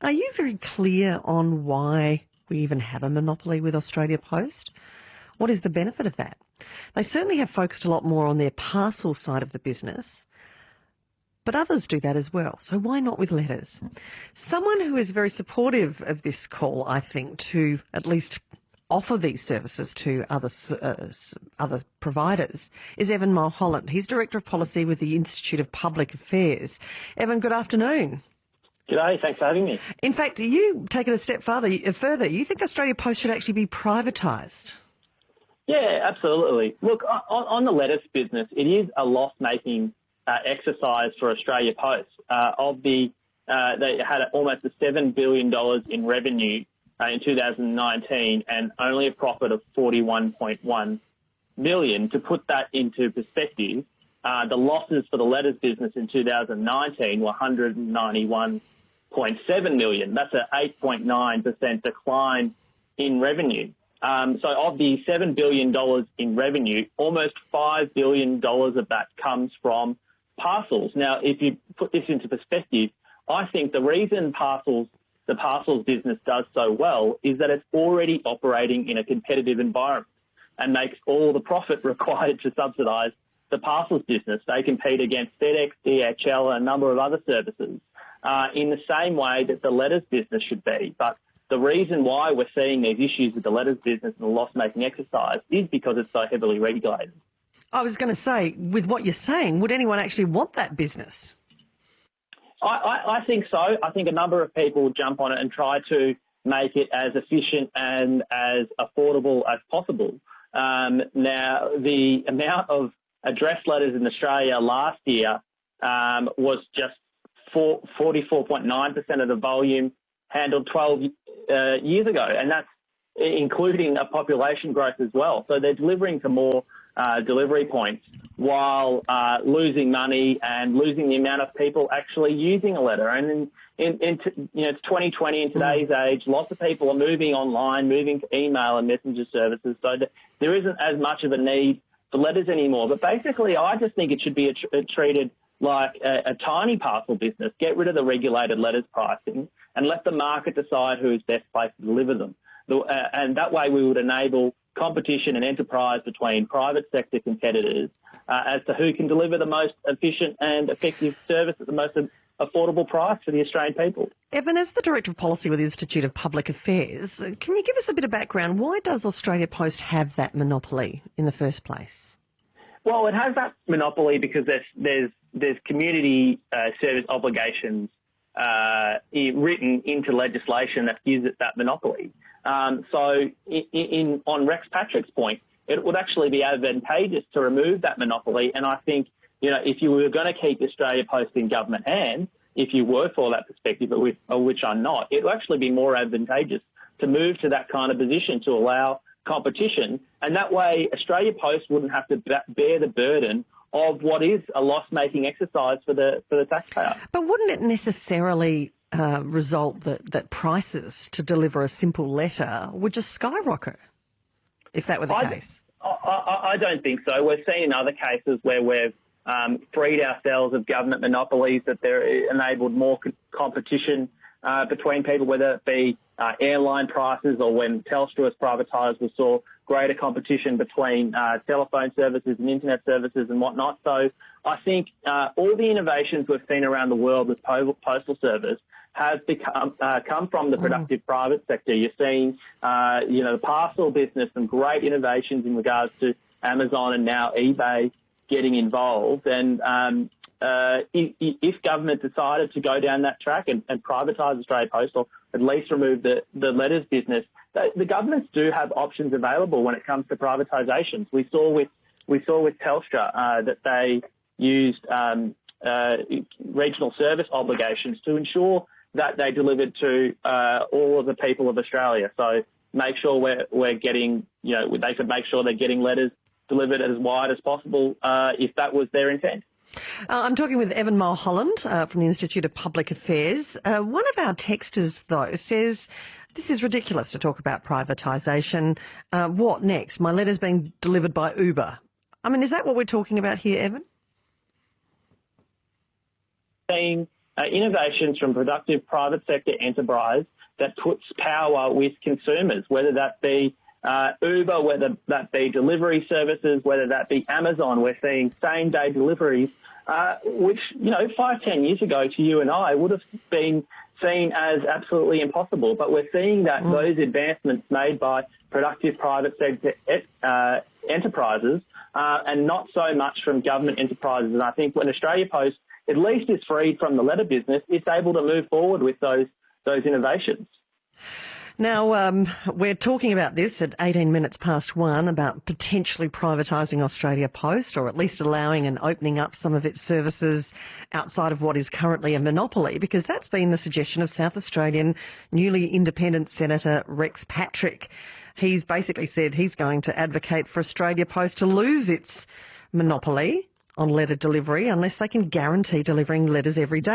Are you very clear on why we even have a monopoly with Australia Post? What is the benefit of that? They certainly have focused a lot more on their parcel side of the business, but others do that as well. So why not with letters? Someone who is very supportive of this call, I think, to at least offer these services to other providers is Evan Mulholland. He's Director of Policy with the Institute of Public Affairs. Evan, good afternoon. G'day, thanks for having me. In fact, you take it a step further. You think Australia Post should actually be privatised? Yeah, absolutely. Look, on the letters business, it is a loss-making exercise for Australia Post. They had almost $7 billion in revenue in 2019 and only a profit of $41.1 million. To put that into perspective, the losses for the letters business in 2019 were $191.7 million. That's an 8.9% decline in revenue. So of the $7 billion in revenue, almost $5 billion of that comes from parcels. Now, if you put this into perspective, I think the reason the parcels business does so well is that it's already operating in a competitive environment and makes all the profit required to subsidise the parcels business. They compete against FedEx, DHL and a number of other services in the same way that the letters business should be. But the reason why we're seeing these issues with the letters business and the loss-making exercise is because it's so heavily regulated. I was going to say, with what you're saying, would anyone actually want that business? I think so. I think a number of people jump on it and try to make it as efficient and as affordable as possible. Now, the amount of address letters in Australia last year was just 44.9% of the volume handled 12 years ago, and that's including a population growth as well. So they're delivering to more delivery points while losing money and losing the amount of people actually using a letter. And it's 2020 in today's age. Lots of people are moving online, moving to email and messenger services, so that there isn't as much of a need for letters anymore. But basically, I just think it should be treated like a tiny parcel business. Get rid of the regulated letters pricing and let the market decide who is best placed to deliver them. And that way we would enable competition and enterprise between private sector competitors as to who can deliver the most efficient and effective service at the most affordable price for the Australian people. Evan, as the Director of Policy with the Institute of Public Affairs, can you give us a bit of background? Why does Australia Post have that monopoly in the first place? Well, it has that monopoly because there's community service obligations written into legislation that gives it that monopoly. So on Rex Patrick's point, it would actually be advantageous to remove that monopoly. And I think, if you were going to keep Australia Post in government hands, if you were for that perspective, which I'm not, it would actually be more advantageous to move to that kind of position to allow competition. And that way, Australia Post wouldn't have to bear the burden of what is a loss-making exercise for the taxpayer. But wouldn't it necessarily result that prices to deliver a simple letter would just skyrocket if that were the case? I don't think so. We've seen in other cases where we've freed ourselves of government monopolies, that they're enabled more competition between people, whether it be airline prices or when Telstra was privatised, we saw greater competition between telephone services and internet services and whatnot. So I think all the innovations we've seen around the world with postal service have come from the productive private sector. You're seeing, the parcel business, some great innovations in regards to Amazon and now eBay getting involved. And if government decided to go down that track and privatise Australia Post, or at least remove the letters business, the governments do have options available when it comes to privatisations. We saw with Telstra that they used regional service obligations to ensure that they delivered to all of the people of Australia. So make sure we're getting, they could make sure they're getting letters delivered as wide as possible if that was their intent. I'm talking with Evan Mulholland from the Institute of Public Affairs. One of our texters, though, says this is ridiculous to talk about privatisation. What next? My letter's being delivered by Uber. I mean, is that what we're talking about here, Evan? Seeing innovations from productive private sector enterprise that puts power with consumers, whether that be Uber, whether that be delivery services, whether that be Amazon. We're seeing same-day deliveries, which, 5-10 years ago to you and I would have been seen as absolutely impossible. But we're seeing that those advancements made by productive private sector enterprises and not so much from government enterprises. And I think when Australia Post at least is freed from the letter business, it's able to move forward with those innovations. Now, we're talking about this at 18 minutes past 1 about potentially privatising Australia Post, or at least allowing and opening up some of its services outside of what is currently a monopoly, because that's been the suggestion of South Australian newly independent Senator Rex Patrick. He's basically said he's going to advocate for Australia Post to lose its monopoly on letter delivery unless they can guarantee delivering letters every day.